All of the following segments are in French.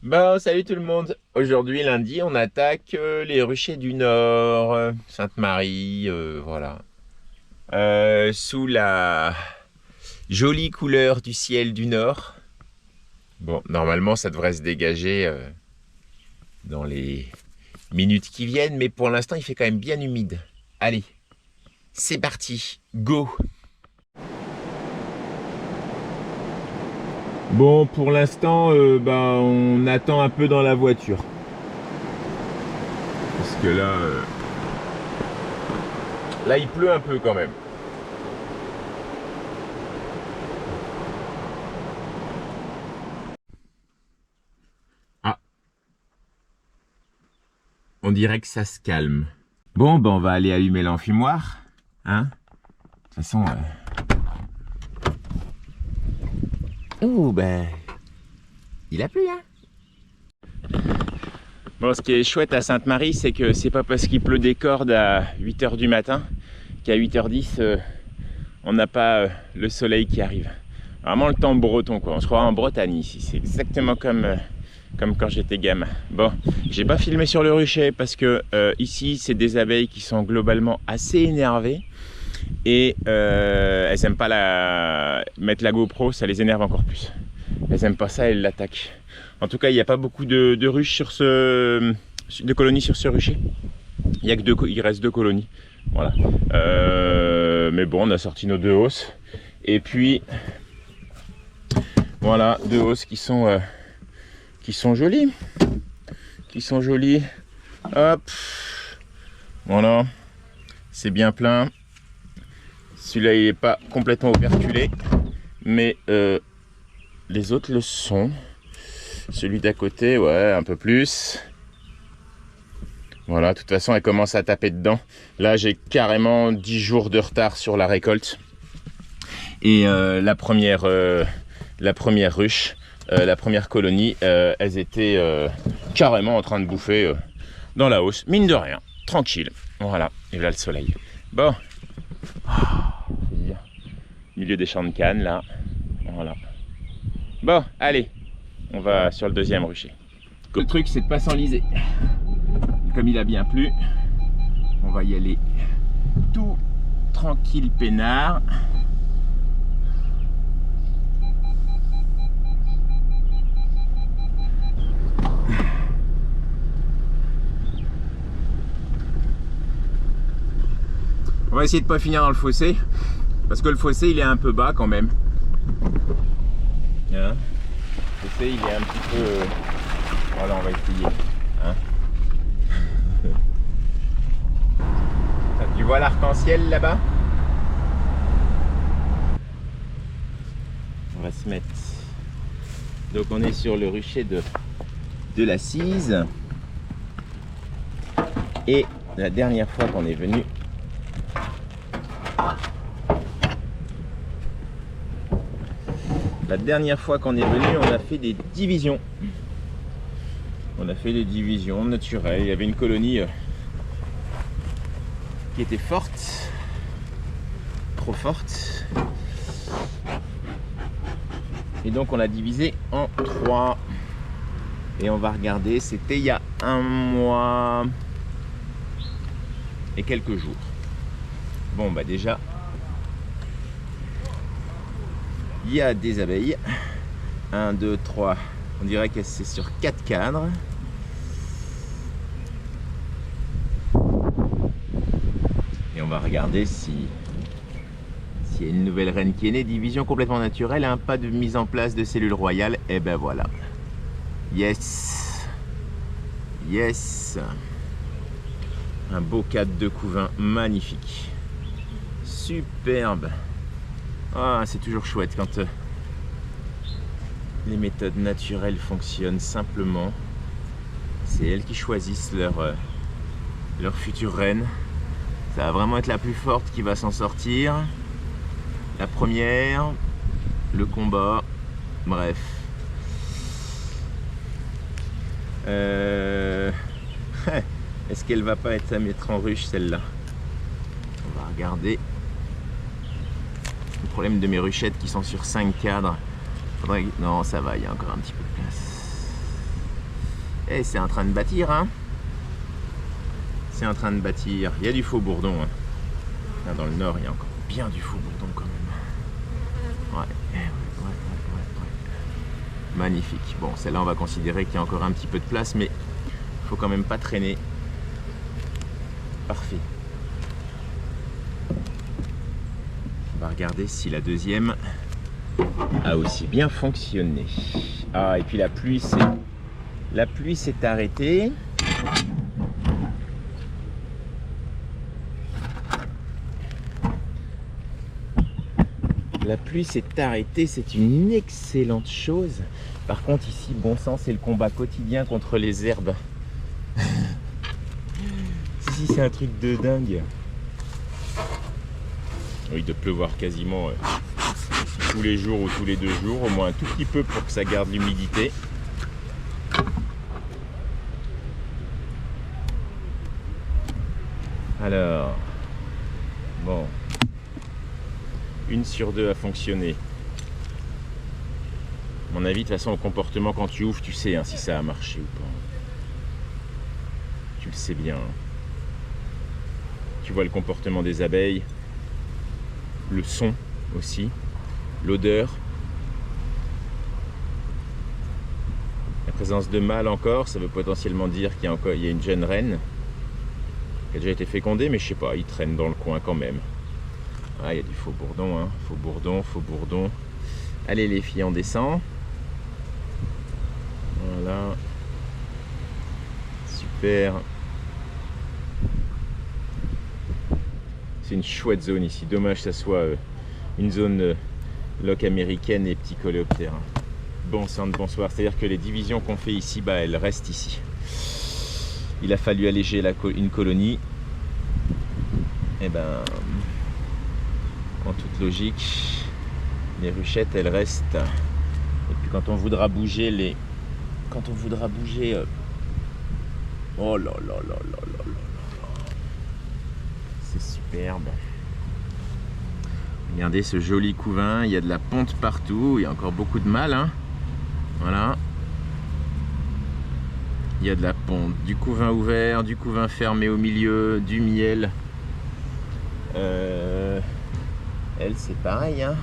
Bon, salut tout le monde. Aujourd'hui, lundi, on attaque les ruchers du Nord, Sainte-Marie, voilà. Sous la jolie couleur du ciel du Nord. Bon, normalement, ça devrait se dégager dans les minutes qui viennent, mais pour l'instant, il fait quand même bien humide. Allez, c'est parti, go! Bon, pour l'instant, on attend un peu dans la voiture. Parce que là, il pleut un peu quand même. Ah, on dirait que ça se calme. Bon, on va aller allumer l'enfumoir. Hein? De toute façon... Oh, il a plu, hein? Bon, ce qui est chouette à Sainte-Marie, c'est que c'est pas parce qu'il pleut des cordes à 8 h du matin qu'à 8 h 10, on n'a pas le soleil qui arrive. Vraiment le temps breton, quoi. On se croit en Bretagne ici. C'est exactement comme quand j'étais gamin. Bon, j'ai pas filmé sur le rucher parce que ici, c'est des abeilles qui sont globalement assez énervées. Et elles aiment pas mettre la GoPro, ça les énerve encore plus. Elles aiment pas ça, elles l'attaquent. En tout cas, il n'y a pas beaucoup de ruches de colonies sur ce rucher. Il y a que il reste 2 colonies. Voilà. Mais bon, on a sorti nos 2 hausses. Et puis, voilà, 2 hausses qui sont jolies. Qui sont jolies. Hop. Voilà. C'est bien plein. Celui-là, il n'est pas complètement operculé. Mais les autres le sont. Celui d'à côté, ouais, un peu plus. Voilà, de toute façon, elle commence à taper dedans. Là, j'ai carrément 10 jours de retard sur la récolte. Et la première ruche, la première colonie, elles étaient carrément en train de bouffer dans la hausse. Mine de rien, tranquille. Voilà, et là le soleil. Bon. Milieu des champs de canne, là. Voilà. Bon, allez. On va sur le 2e rucher. Le truc, c'est de pas s'enliser. Comme il a bien plu, on va y aller tout tranquille, peinard. On va essayer de pas finir dans le fossé, parce que le fossé, il est un peu bas quand même. Hein? Le fossé, il est un petit peu... Voilà, on va essayer. Hein? Tu vois l'arc-en-ciel là-bas? On va se mettre... Donc on est sur le rucher de la Cise. Et la dernière fois qu'on est venu... La dernière fois qu'on est venu, on a fait des divisions. On a fait des divisions naturelles. Il y avait une colonie qui était forte, trop forte. Et donc on l'a divisé en 3. Et on va regarder, c'était il y a 1 mois et quelques jours. Bon, déjà, il y a des abeilles. 1, 2, 3. On dirait que c'est sur 4 cadres. Et on va regarder s'il y a une nouvelle reine qui est née. Division complètement naturelle, hein, pas de mise en place de cellules royales. Et ben voilà. Yes. Yes. Un beau cadre de couvain magnifique. Superbe. Ah, c'est toujours chouette quand les méthodes naturelles fonctionnent simplement. C'est elles qui choisissent leur future reine. Ça va vraiment être la plus forte qui va s'en sortir. La première, le combat, bref. Est-ce qu'elle va pas être à mettre en ruche celle-là? On va regarder. Le problème de mes ruchettes qui sont sur 5 cadres. Non, ça va, il y a encore un petit peu de place. Et c'est en train de bâtir, hein. C'est en train de bâtir. Il y a du faux bourdon. Hein. Là, dans le nord, il y a encore bien du faux bourdon quand même. Ouais. Magnifique. Bon, celle-là, on va considérer qu'il y a encore un petit peu de place, mais il faut quand même pas traîner. Parfait. On va regarder si la deuxième a aussi bien fonctionné. Ah, et puis la pluie s'est arrêtée. La pluie s'est arrêtée, c'est une excellente chose. Par contre, ici, bon sang, c'est le combat quotidien contre les herbes. Si, c'est un truc de dingue. Oui, de pleuvoir quasiment tous les jours ou tous les 2 jours, au moins un tout petit peu pour que ça garde l'humidité. Alors, bon. 1 sur 2 a fonctionné. À mon avis, de toute façon, au comportement, quand tu ouvres, tu sais hein, si ça a marché ou pas. Tu le sais bien. Hein. Tu vois le comportement des abeilles, le son aussi, l'odeur. La présence de mâles encore, ça veut potentiellement dire qu'il y a une jeune reine qui a déjà été fécondée, mais je sais pas, ils traînent dans le coin quand même. Ah, il y a du faux bourdon, hein. Faux bourdon. Allez les filles, on descend. Voilà. Super. C'est une chouette zone ici. Dommage que ça soit une zone loque américaine et petits coléoptères. Bon sang de bonsoir. C'est-à-dire que les divisions qu'on fait ici, bah, elles restent ici. Il a fallu alléger une colonie. Et ben... en toute logique, les ruchettes elles restent. Et puis quand on voudra bouger oh là là là là là là, c'est superbe. Regardez ce joli couvain, il y a de la ponte partout, il y a encore beaucoup de mâles, hein. Voilà. Il y a de la ponte, du couvain ouvert, du couvain fermé au milieu, du miel. Elle c'est pareil hein.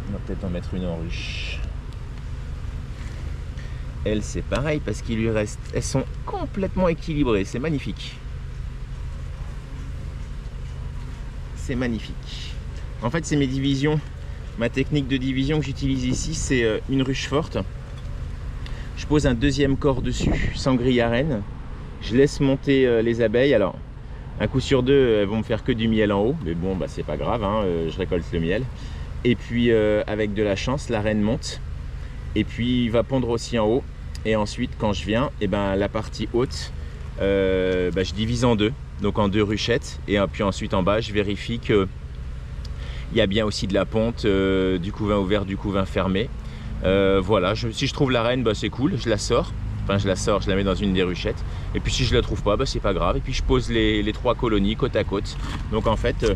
On va peut-être en mettre une en ruche. Elle c'est pareil parce qu'il lui reste. Elles sont complètement équilibrées, c'est magnifique. C'est magnifique. En fait c'est mes divisions. Ma technique de division que j'utilise ici c'est une ruche forte. Je pose un deuxième corps dessus, sans grille à reine. Je laisse monter les abeilles. Alors un coup sur 2, elles vont me faire que du miel en haut, mais bon, bah, c'est pas grave, hein, je récolte le miel. Et puis, avec de la chance, la reine monte, et puis il va pondre aussi en haut. Et ensuite, quand je viens, et ben, la partie haute, je divise en 2, donc en 2 ruchettes, et puis ensuite en bas, je vérifie qu'il y a bien aussi de la ponte, du couvain ouvert, du couvain fermé. Voilà, si je trouve la reine, bah, c'est cool, je la sors. Enfin, je la mets dans une des ruchettes. Et puis si je la trouve pas, bah, c'est pas grave. Et puis je pose les 3 colonies côte à côte. Donc en fait,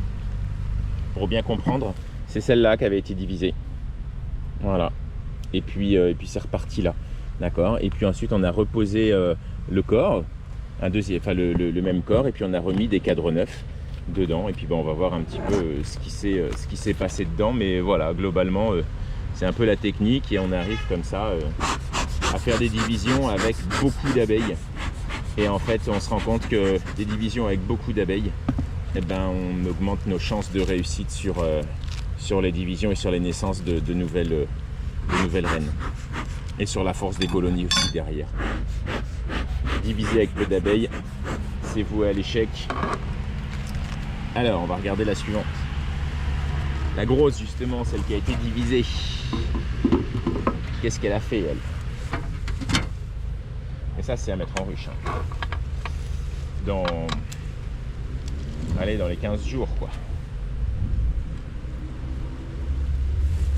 pour bien comprendre, c'est celle-là qui avait été divisée. Voilà. Et puis c'est reparti là. D'accord. Et puis ensuite on a reposé le corps, le même corps, et puis on a remis des cadres neufs dedans. Et puis on va voir un petit peu ce qui s'est passé dedans. Mais voilà, globalement, c'est un peu la technique et on arrive comme ça. À faire des divisions avec beaucoup d'abeilles. Et en fait, on se rend compte que des divisions avec beaucoup d'abeilles, eh ben, on augmente nos chances de réussite sur les divisions et sur les naissances de nouvelles reines. Et sur la force des colonies aussi derrière. Diviser avec peu d'abeilles, c'est voué à l'échec. Alors, on va regarder la suivante. La grosse, justement, celle qui a été divisée. Qu'est-ce qu'elle a fait, elle ? Et ça, c'est à mettre en ruche. Hein. Dans les 15 jours, quoi.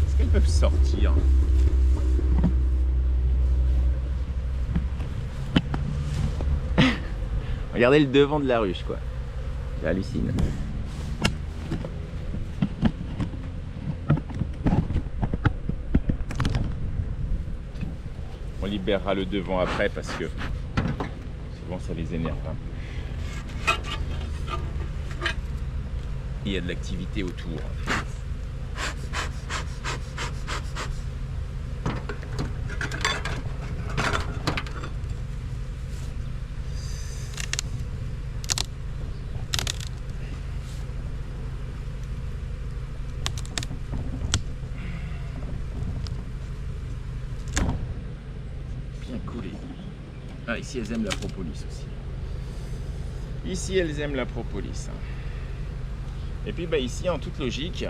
Est-ce qu'elles peuvent sortir ? Regardez le devant de la ruche, quoi. J'hallucine. On libérera le devant après parce que souvent ça les énerve. Hein. Il y a de l'activité autour. Ah, ici elles aiment la propolis aussi. Ici elles aiment la propolis. Et puis bah, ici en toute logique,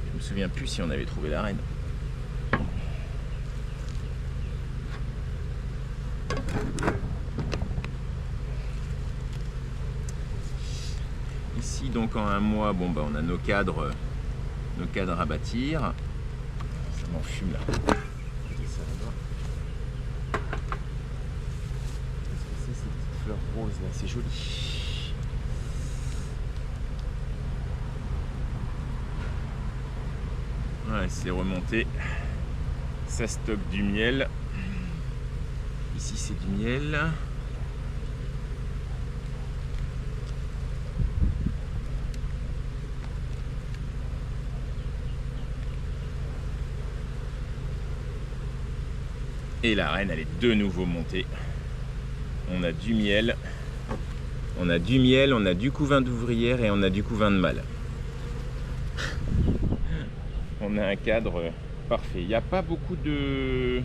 je me souviens plus si on avait trouvé la reine. Ici donc en un mois, bon bah on a nos cadres à bâtir. Ça m'enfume là. Rose là, c'est joli. Ouais, c'est remonté. Ça stocke du miel. Ici c'est du miel. Et la reine, elle est de nouveau montée. On a du miel, on a du couvain d'ouvrière et on a du couvain de mâle. On a un cadre parfait. Il n'y a pas beaucoup de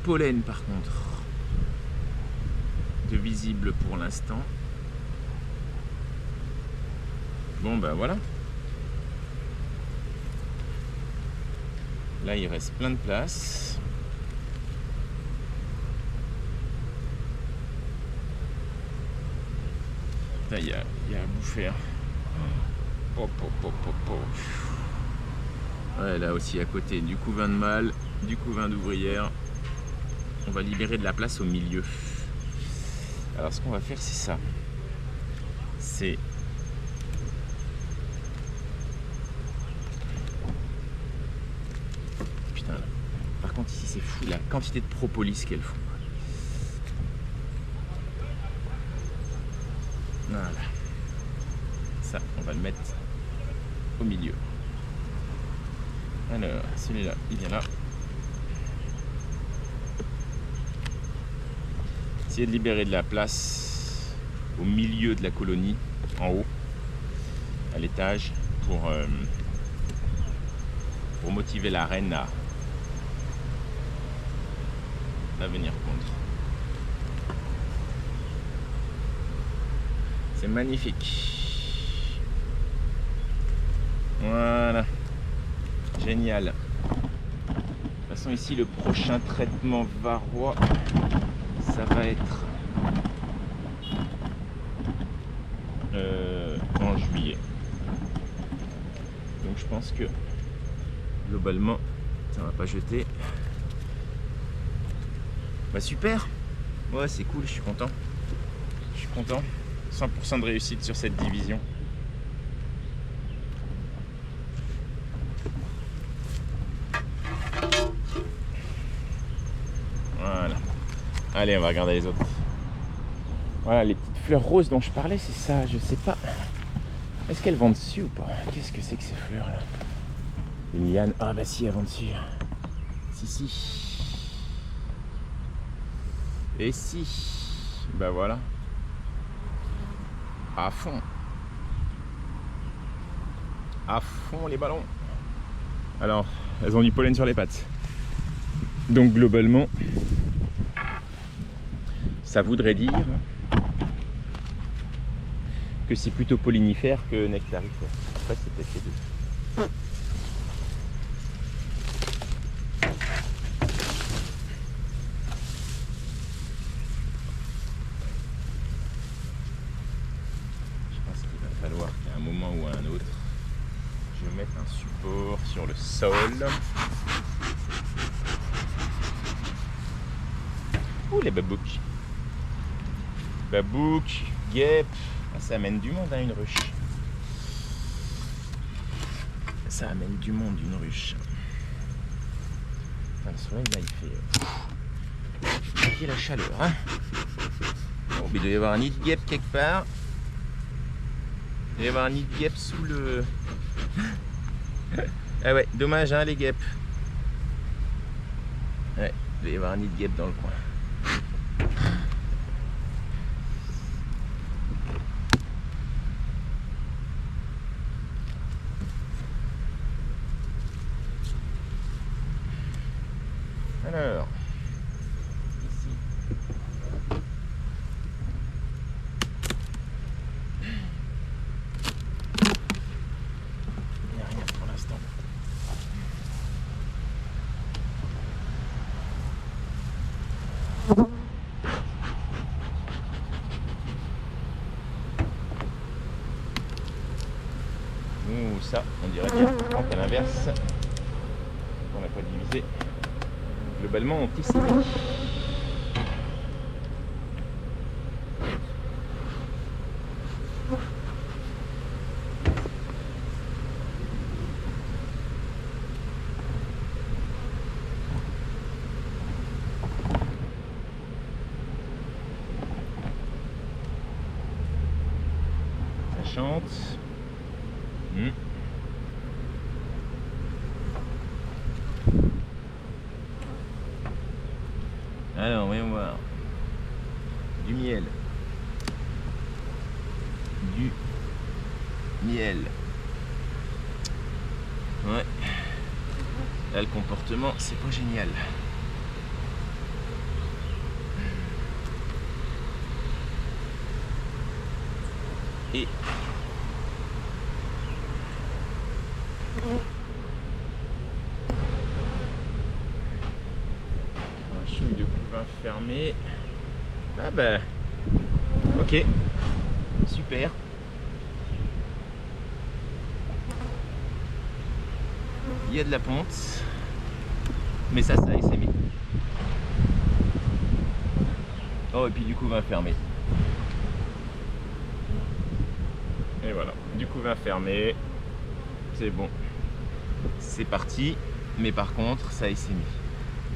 pollen par contre, de visible pour l'instant. Bon ben voilà. Là il reste plein de place. Il y a à bouffer. Hein. Ouais, là aussi à côté du couvain de mâle, du couvain d'ouvrière. On va libérer de la place au milieu. Alors ce qu'on va faire c'est ça. C'est putain là. Par contre ici c'est fou la quantité de propolis qu'elles font. Voilà. Ça, on va le mettre au milieu. Alors, celui-là, il vient là. Essayer de libérer de la place au milieu de la colonie, en haut, à l'étage, pour motiver la reine à venir pondre. C'est magnifique. Voilà. Génial. De toute façon ici le prochain traitement varroa, ça va être en juillet. Donc je pense que globalement ça va pas jeter. Bah super. Ouais c'est cool, je suis content. 100% de réussite sur cette division. Voilà. Allez, on va regarder les autres. Voilà, les petites fleurs roses dont je parlais, c'est ça, je sais pas. Est-ce qu'elles vont dessus ou pas? Qu'est-ce que c'est que ces fleurs là? Une liane. Ah bah si, elles vont dessus. Si. Et si. Bah voilà. À fond les ballons. Alors elles ont du pollen sur les pattes, donc globalement ça voudrait dire que c'est plutôt pollinifère que nectarifère. Après c'est peut-être les deux. Ou à un autre, je vais mettre un support sur le sol. Ouh les babouks, guêpes, ça amène du monde à une ruche. Ça amène du monde, une ruche. Enfin, le soleil là il fait la chaleur. Hein. Bon, il doit y avoir un nid de guêpe quelque part. Il doit y avoir un nid de guêpe sous le... Ah ouais, dommage hein les guêpes. Ouais, il doit y avoir un nid de guêpe dans le coin. Alors, ici. Il n'y a rien pour l'instant. Ouh, ça, on dirait bien. Donc à l'inverse, on n'a pas divisé. Globalement, on tisse. Ça chante. Alors, voyons voir. Du miel. Du miel. Ouais. Là, le comportement, c'est pas génial. Et un chouille de couvain fermé. Ah bah ok, super. Il y a de la ponte, mais ça y est, c'est mis. Oh, et puis du couvain fermé. Et voilà, du couvain fermé, c'est bon, c'est parti. Mais par contre, ça y est, c'est mis.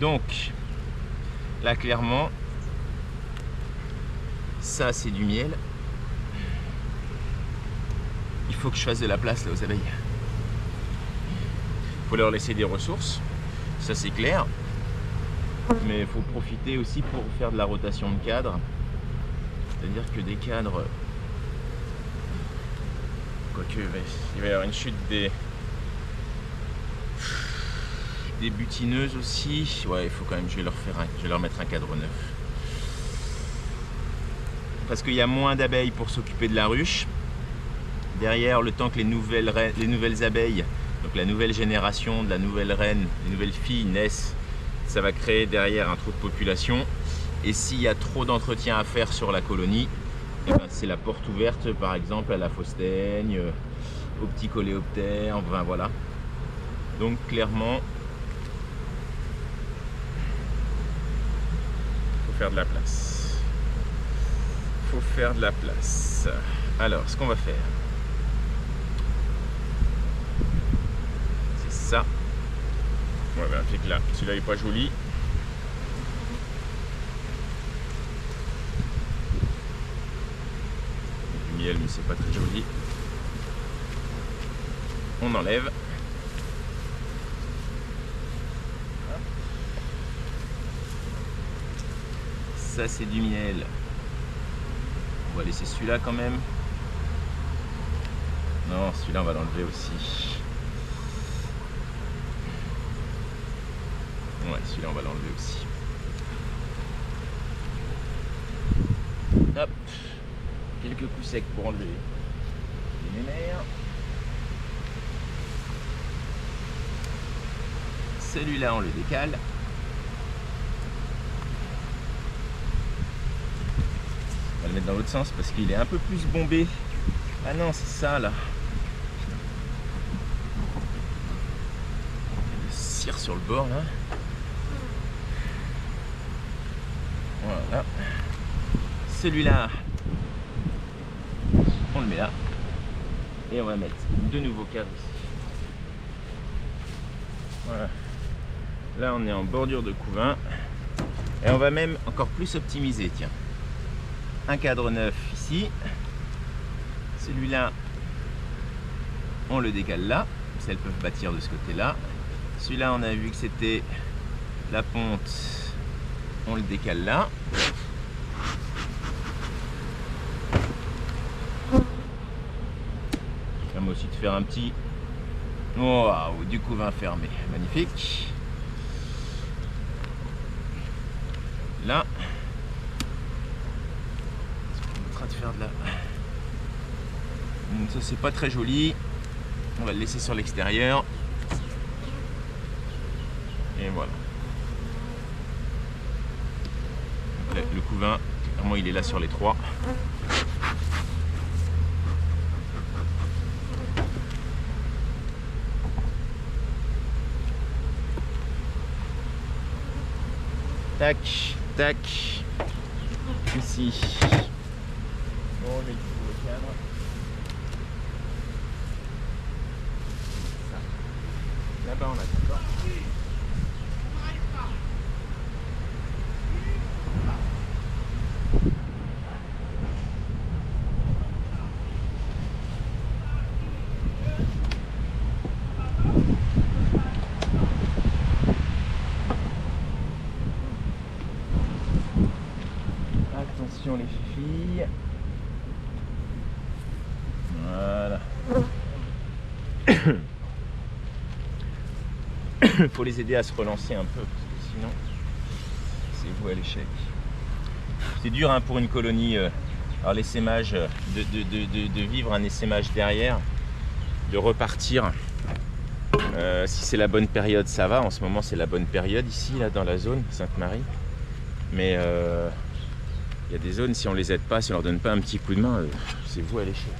Donc là, clairement, ça c'est du miel. Il faut que je fasse de la place là aux abeilles. Il faut leur laisser des ressources, ça c'est clair. Mais il faut profiter aussi pour faire de la rotation de cadres. C'est-à-dire que des cadres... Quoique, il va y avoir une chute des butineuses aussi. Ouais, il faut quand même, je vais leur mettre un cadre neuf. Parce qu'il y a moins d'abeilles pour s'occuper de la ruche. Derrière, le temps que les nouvelles abeilles, donc la nouvelle génération de la nouvelle reine, les nouvelles filles naissent, ça va créer derrière un trou de population. Et s'il y a trop d'entretien à faire sur la colonie, eh ben, c'est la porte ouverte par exemple à la faustaigne, au petit coléoptère, enfin voilà. Donc clairement, il faut faire de la place. Il faut faire de la place. Alors, ce qu'on va faire, c'est ça. Ouais, ben, fait que là, celui-là n'est pas joli. Du miel, mais c'est pas très joli. On enlève. Ça, c'est du miel. On va laisser celui-là quand même. Non, celui-là, on va l'enlever aussi. Ouais, celui-là, on va l'enlever aussi. Hop. Quelques coups secs pour enlever les mémères. Celui-là, on le décale. On va le mettre dans l'autre sens parce qu'il est un peu plus bombé. Ah non, c'est ça là. Il y a de cire sur le bord là. Voilà. Celui-là, on le met là. Et on va mettre de nouveaux cadres ici. Voilà. Là on est en bordure de couvain. Et on va même encore plus optimiser, tiens. Un cadre neuf ici. Celui-là, on le décale là. Elles peuvent bâtir de ce côté-là. Celui-là, on a vu que c'était la ponte. On le décale là. Ça permet aussi de faire un petit... Waouh, du couvain fermé. Magnifique. Là, ça permettra de faire de la... Donc ça c'est pas très joli. On va le laisser sur l'extérieur. Et voilà. Le couvain, vraiment il est là sur les trois. Tac, tac. Ici. Bon, on met le cadre. Là-bas, on a d'accord. Attention les filles. Voilà. Il faut les aider à se relancer un peu, parce que sinon, c'est vous à l'échec. C'est dur hein, pour une colonie, alors l'essaimage, de vivre un essaimage derrière, de repartir. Si c'est la bonne période, ça va. En ce moment, c'est la bonne période ici, là, dans la zone Sainte-Marie. Mais il y a des zones, si on les aide pas, si on leur donne pas un petit coup de main, c'est vous à l'échec.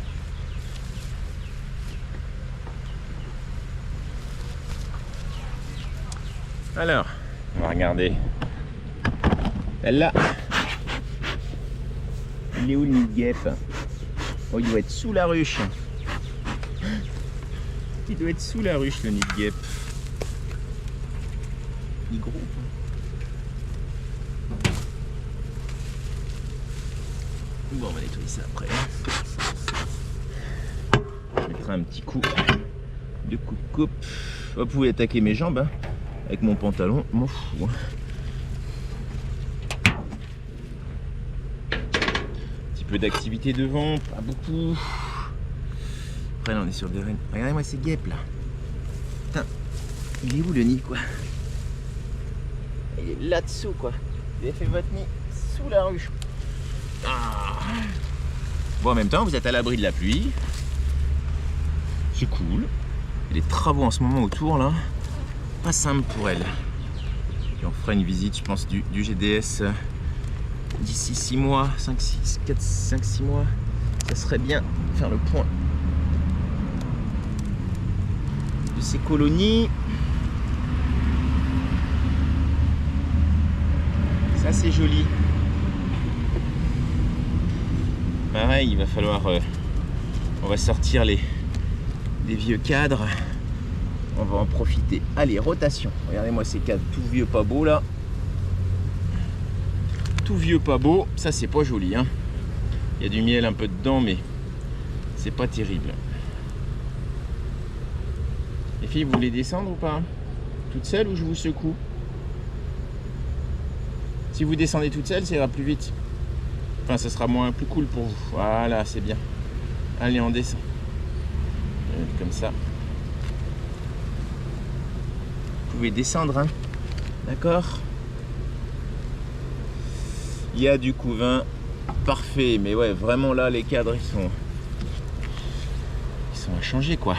Alors, on va regarder. Celle-là. Il est où le nid de guêpe? Oh, il doit être sous la ruche. Il doit être sous la ruche, le nid de guêpe. Il est gros. Bon, on va nettoyer ça après. Je mettrai un petit coup de coupe. Vous pouvez attaquer mes jambes hein, avec mon pantalon, m'en fous. Un petit peu d'activité devant, pas beaucoup. Après là on est sur des rennes. Regardez-moi ces guêpes là. Putain, il est où le nid quoi? Il est là-dessous quoi. Vous avez fait votre nid sous la ruche. Ah. Bon en même temps vous êtes à l'abri de la pluie. C'est cool. Il y a des travaux en ce moment autour là. Pas simple pour elle. Et on fera une visite je pense du GDS d'ici 6 mois, 5-6 mois. Ça serait bien de faire le point de ces colonies. Ça c'est joli. Pareil, il va falloir... on va sortir les vieux cadres. On va en profiter. Allez, rotation. Regardez-moi ces cadres tout vieux pas beau là. Tout vieux pas beau. Ça c'est pas joli hein. Il y a du miel un peu dedans mais c'est pas terrible. Les filles, vous voulez descendre ou pas? Toute seule ou je vous secoue? Si vous descendez toute seule, ça ira plus vite. Enfin, ça sera plus cool pour vous. Voilà, c'est bien. Allez, on descend. Comme ça. Vous pouvez descendre, hein. D'accord? Il y a du couvain parfait. Mais ouais, vraiment là, les cadres, ils sont à changer, quoi.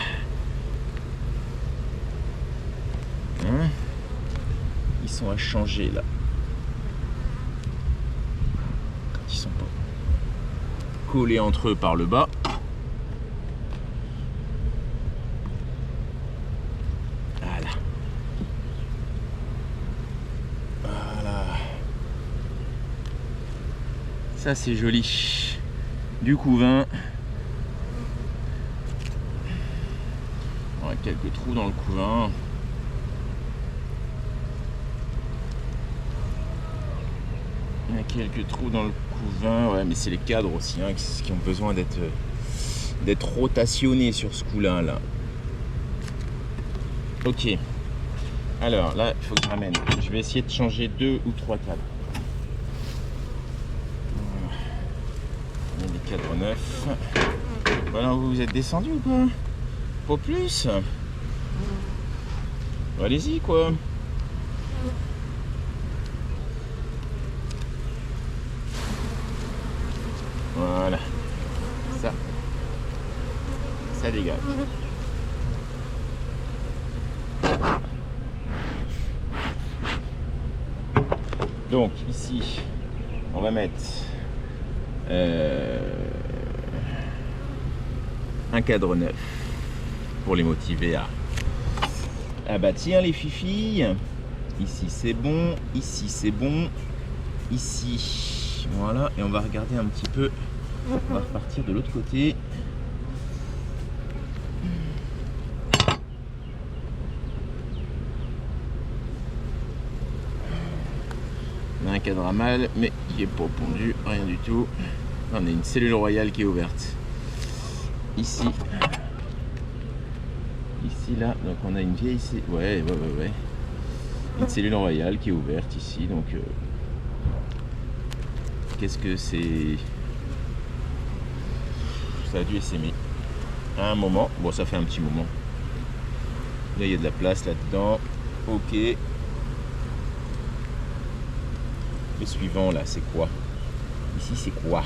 Hein? Ils sont à changer, là. Ils sont pas collés entre eux par le bas. Voilà. Voilà. Ça c'est joli. Du couvain. On a quelques trous dans le couvain. Il y a quelques trous dans le couvain, ouais, mais c'est les cadres aussi hein, qui ont besoin d'être rotationnés sur ce coup-là. Là. Ok. Alors là, il faut que je ramène. Je vais essayer de changer 2 ou 3 cadres. Il y a des cadres neufs. Voilà, vous vous êtes descendu ou quoi? Pas plus. Allez-y quoi. Voilà. Ça dégage. Donc ici, on va mettre un cadre neuf pour les motiver à bâtir les fifilles. Ici c'est bon, ici c'est bon, ici voilà, et on va regarder un petit peu, on va repartir de l'autre côté. On a un cadre à mal mais qui est pas pondu, rien du tout. On a une cellule royale qui est ouverte ici là, donc on a une vieille ouais une cellule royale qui est ouverte ici, donc qu'est-ce que c'est, ça a dû s'aimer à un moment, bon ça fait un petit moment, là il y a de la place là-dedans, ok. Le suivant là c'est quoi, ici c'est quoi,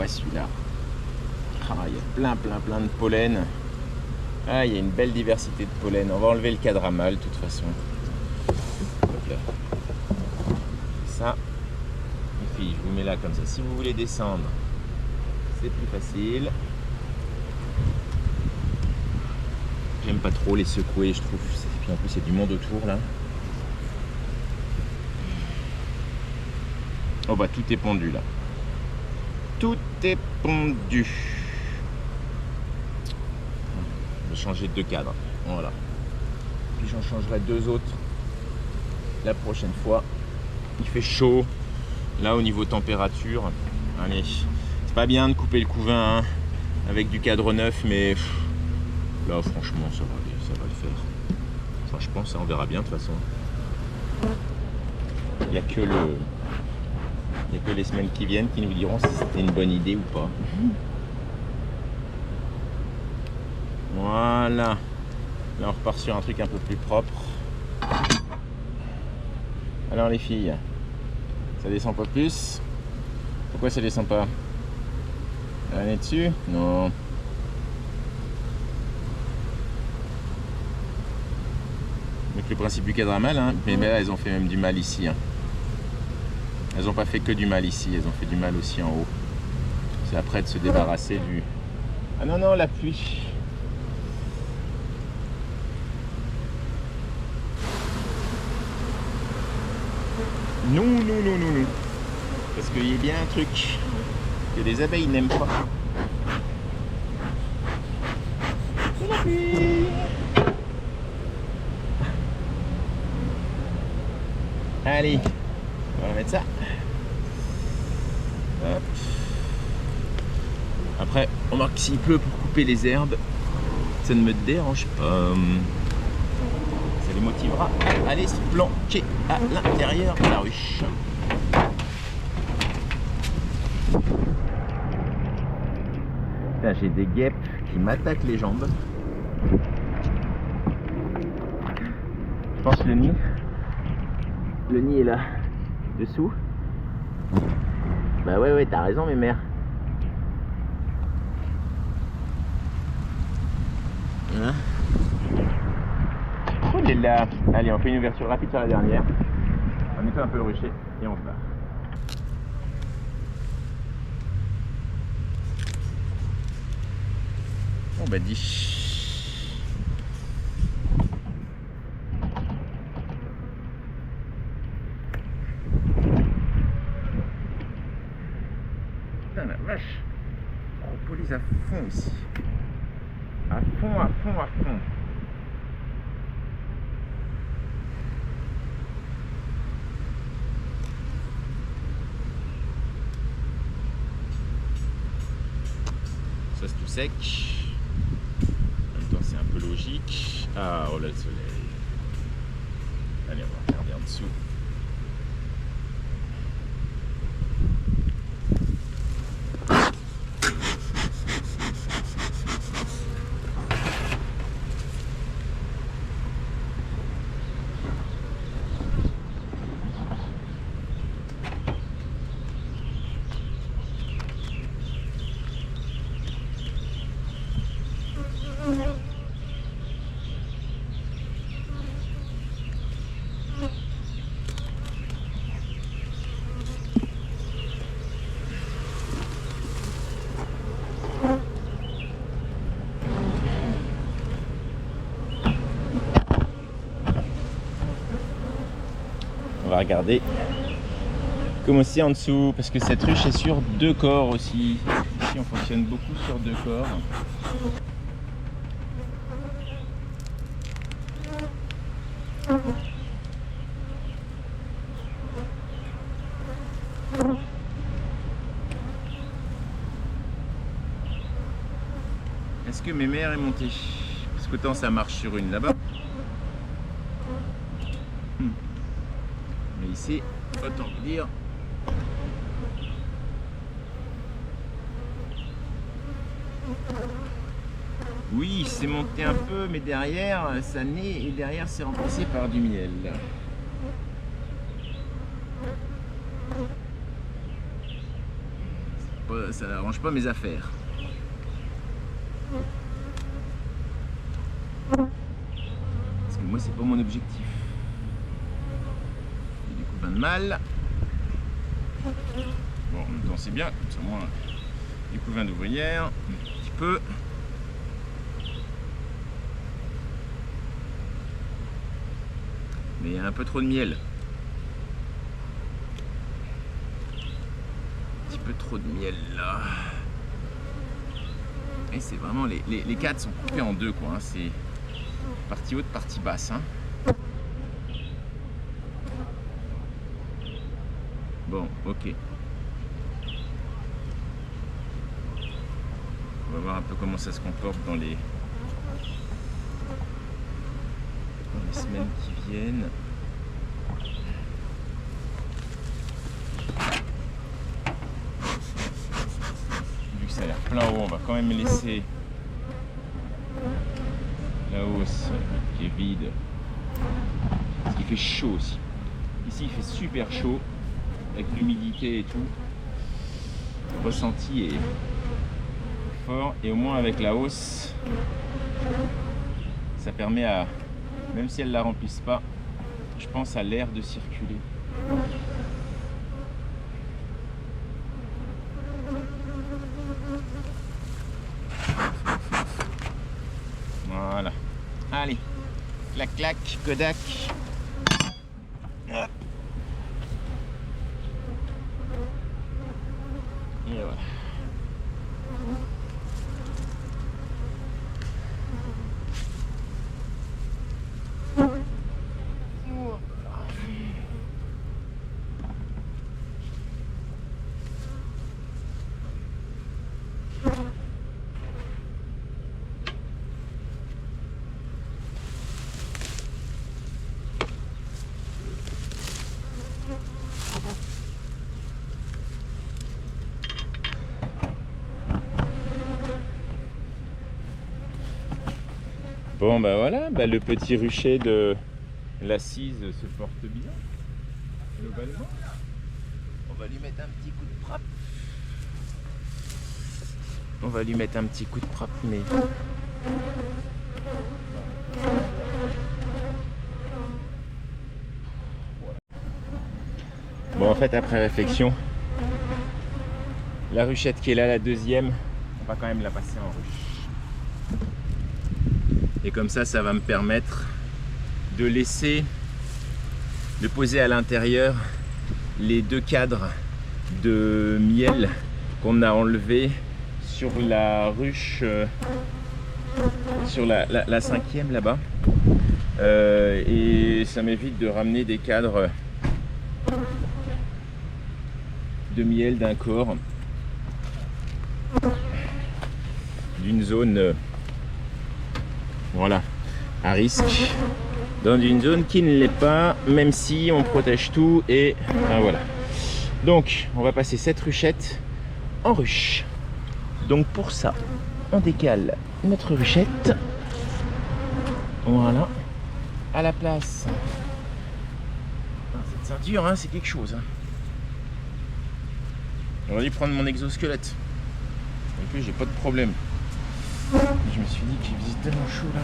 celui-là? Ah, il y a plein de pollen. Ah, il y a une belle diversité de pollen. On va enlever le cadre à mal de toute façon. Donc là. Ça, les filles, je vous mets là comme ça. Si vous voulez descendre, c'est plus facile. J'aime pas trop les secouer, je trouve. Puis en plus, il y a du monde autour là. Oh bah tout est pondu là. Tout est pondu. Je vais changer de 2 cadres. Voilà. Puis j'en changerai 2 autres la prochaine fois. Il fait chaud. Là au niveau température. Allez. C'est pas bien de couper le couvain hein, avec du cadre neuf, mais là franchement ça va le faire. Enfin, je pense, on verra bien de toute façon. Il n'y a que les semaines qui viennent qui nous diront si c'était une bonne idée ou pas. Voilà. Là on repart sur un truc un peu plus propre. Alors les filles, ça descend pas plus? Pourquoi ça descend pas? On est dessus? Non. Donc le principe du cadre à mal, hein. Mais là elles ont fait même du mal ici. Hein. Elles n'ont pas fait que du mal ici, elles ont fait du mal aussi en haut. C'est après de se débarrasser du... Ah non, non, la pluie. Non. Parce qu'il y a bien un truc que les abeilles n'aiment pas. C'est la pluie. Allez, on va mettre ça. Hop. Après, on marque s'il pleut pour couper les herbes, ça ne me dérange pas. Ça les motivera à aller se planquer à l'intérieur de la ruche. Là, j'ai des guêpes qui m'attaquent les jambes. Je pense que le nid est là, dessous. Bah ouais, t'as raison mes mères. Hein? Oh, il est là. Allez, on fait une ouverture rapide sur la dernière. On nettoie un peu le rucher et on se barre. Bon bah 10. Putain la vache. Propolis à fond ici. À fond. sec. En même temps, c'est un peu logique. Ah, oh là, le soleil. Allez, on va regarder en dessous. On va regarder comment c'est en dessous, parce que cette ruche est sur 2 corps aussi. Ici on fonctionne beaucoup sur 2 corps. Est-ce que mes mères est montée? Parce qu'autant ça marche sur une là-bas. Mais ici, autant vous dire. Oui, c'est monté un peu, mais derrière, ça naît et derrière, c'est remplacé par du miel. Ça n'arrange pas mes affaires. Parce que moi, c'est pas mon objectif. Il y a du couvain de mâle. Bon, en même temps, c'est bien, comme ça, moi, du couvain d'ouvrière, un petit peu. Mais il y a un peu trop de miel. Un petit peu trop de miel là. Et c'est vraiment les cadres sont coupés en 2 quoi. Hein. C'est partie haute, partie basse. Hein. Bon, ok. On va voir un peu comment ça se comporte dans les semaines qui viennent. Vu que ça a l'air plein haut, on va quand même laisser la hausse qui est vide. Parce qu'il fait chaud aussi. Ici il fait super chaud avec l'humidité et tout. Le ressenti est fort et au moins avec la hausse, ça permet à, même si elle ne la remplisse pas, je pense à l'air de circuler. Voilà. Allez, clac clac, Kodak. Hop. Et voilà. Bon bah voilà, bah, le petit rucher de l'Assise se porte bien, globalement. On va lui mettre un petit coup de propre. On va lui mettre un petit coup de propre, mais... Bon en fait après réflexion, la ruchette qui est là, la deuxième, on va quand même la passer en ruche. Et comme ça va me permettre de laisser, de poser à l'intérieur les 2 cadres de miel qu'on a enlevé sur la ruche, sur la 5e là-bas. Et ça m'évite de ramener des cadres de miel d'un corps. d'une zone voilà, à risque, dans une zone qui ne l'est pas, même si on protège tout et voilà. Donc on va passer cette ruchette en ruche. Donc pour ça, on décale notre ruchette. Voilà. À la place. Cette ceinture, hein, c'est quelque chose. Hein. J'aurais dû prendre mon exosquelette. En plus, j'ai pas de problème. Je me suis dit qu'il faisait tellement chaud là.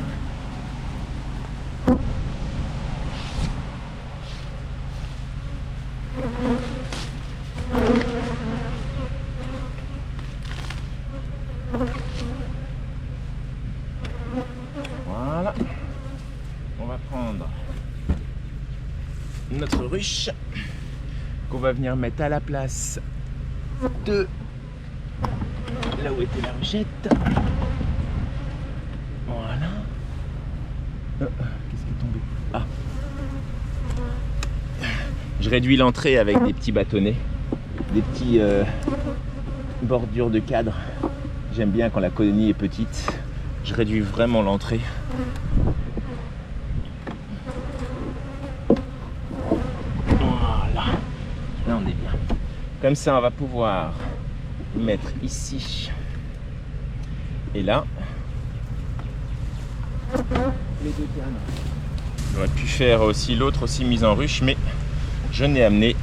Voilà. On va prendre notre ruche qu'on va venir mettre à la place de là où était la ruchette. Voilà. Qu'est-ce qui est tombé? Ah. Je réduis l'entrée avec des petits bâtonnets, des petits bordures de cadre. J'aime bien quand la colonie est petite. Je réduis vraiment l'entrée. Voilà. Là on est bien. Comme ça on va pouvoir mettre ici et là les deux cannes. J'aurais pu faire aussi l'autre aussi mise en ruche, mais je n'ai amené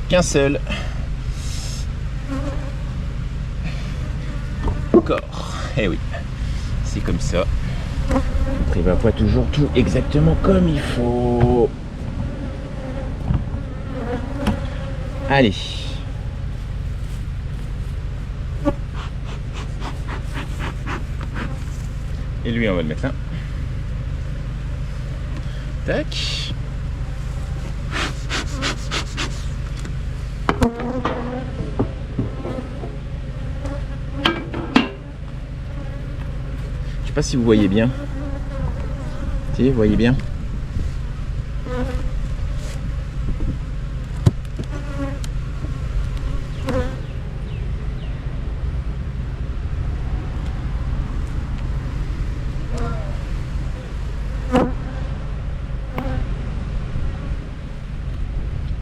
qu'un seul corps. Eh oui, c'est comme ça. On ne prévoit pas toujours tout exactement comme il faut. Allez. Et lui, on va le mettre là. Tac. Je sais pas si vous voyez bien. Si, vous voyez bien.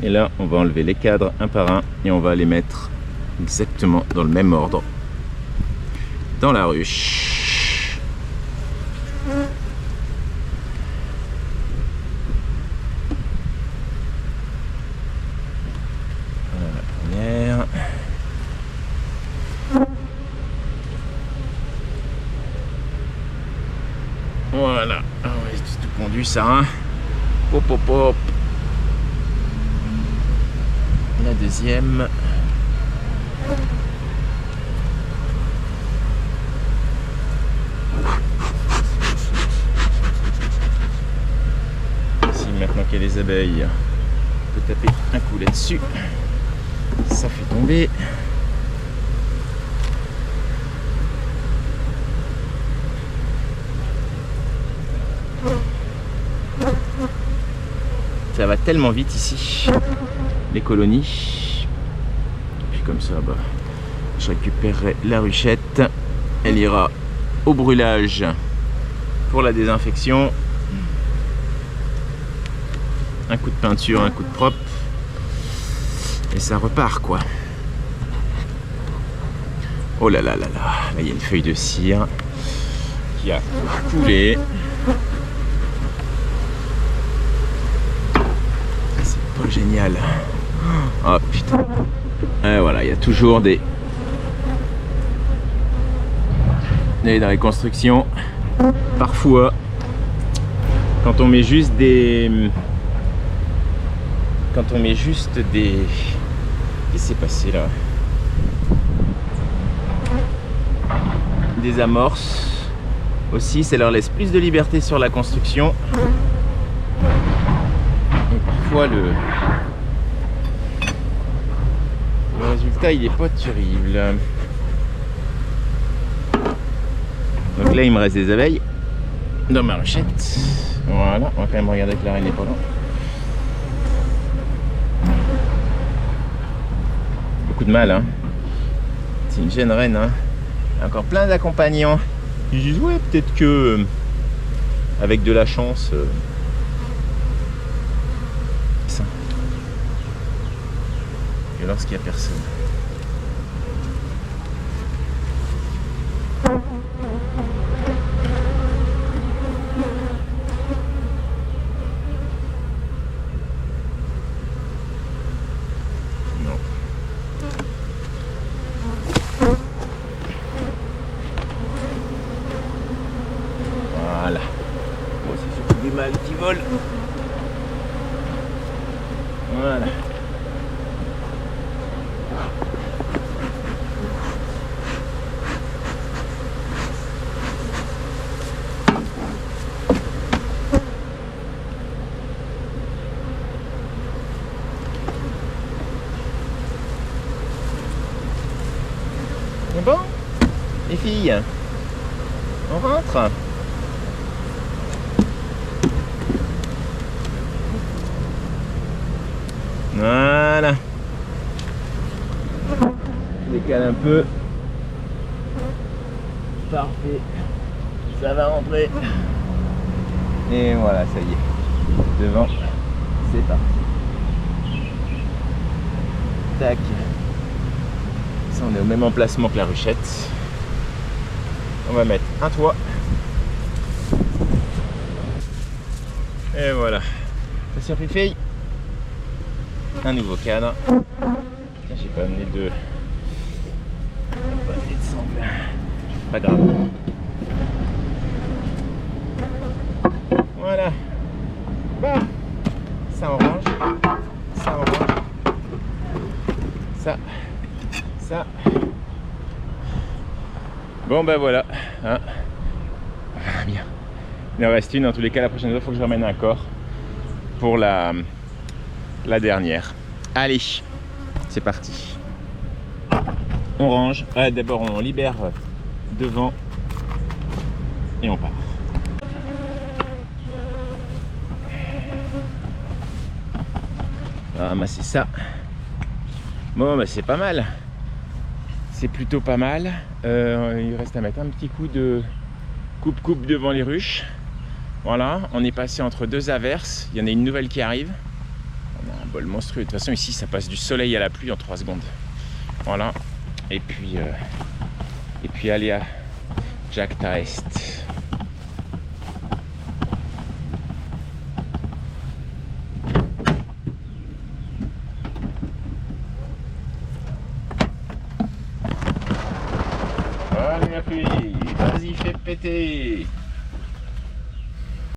Et là, on va enlever les cadres un par un et on va les mettre exactement dans le même ordre dans la ruche. Voilà la première. Voilà. Ah ouais, c'est tout pondu ça. Hein. Hop, hop, hop. La deuxième. Ici, maintenant qu'il y a les abeilles, on peut taper un coup là-dessus. Ça fait tomber. Ça va tellement vite ici, les colonies. Et puis comme ça, bah, je récupérerai la ruchette. Elle ira au brûlage pour la désinfection. Un coup de peinture, un coup de propre. Et ça repart quoi. Oh là là là là. Là il y a une feuille de cire qui a coulé. Oh, génial. Oh putain. Et voilà, il y a toujours des dans les constructions. Parfois, quand on met juste des qu'est-ce qui s'est passé là? Des amorces aussi, ça leur laisse plus de liberté sur la construction. Le résultat il est pas terrible. Donc là il me reste des abeilles dans ma ruchette. Voilà, on va quand même regarder que la reine n'est pas là. Beaucoup de mal hein. C'est une jeune reine hein. encore plein d'accompagnants. Ils disent ouais, peut-être que avec de la chance. Ça. Et lorsqu'il n'y a personne. Non. Voilà. Bon, c'est surtout des mâles qui volent. Voilà. C'est bon, les filles? On rentre? Voilà. Je décale un peu. Parfait. Ça va rentrer. Et voilà, ça y est. Devant. C'est parti. Tac. Ça, on est au même emplacement que la ruchette. On va mettre un toit. Et voilà. Ça suffit. Un nouveau cadre. Tiens, j'ai pas amené de. Pas amené de sangle. Pas grave. Voilà. Bah. Ça orange. Ça orange. Ça. Ça. Bon ben voilà. Hein. Bien. Il en reste une. En tous les cas, la prochaine fois, il faut que je ramène un corps pour la dernière. Allez, c'est parti. On range. D'abord, on libère devant et on part. Ah, bah c'est ça. Bon, bah c'est pas mal. C'est plutôt pas mal. Il reste à mettre un petit coup de coupe-coupe devant les ruches. Voilà, on est passé entre deux averses. Il y en a une nouvelle qui arrive. On a un bol monstrueux. De toute façon, ici, ça passe du soleil à la pluie en 3 secondes. Voilà. Et puis aller à Jacta Est. Allez, ma fille, vas-y, fais péter.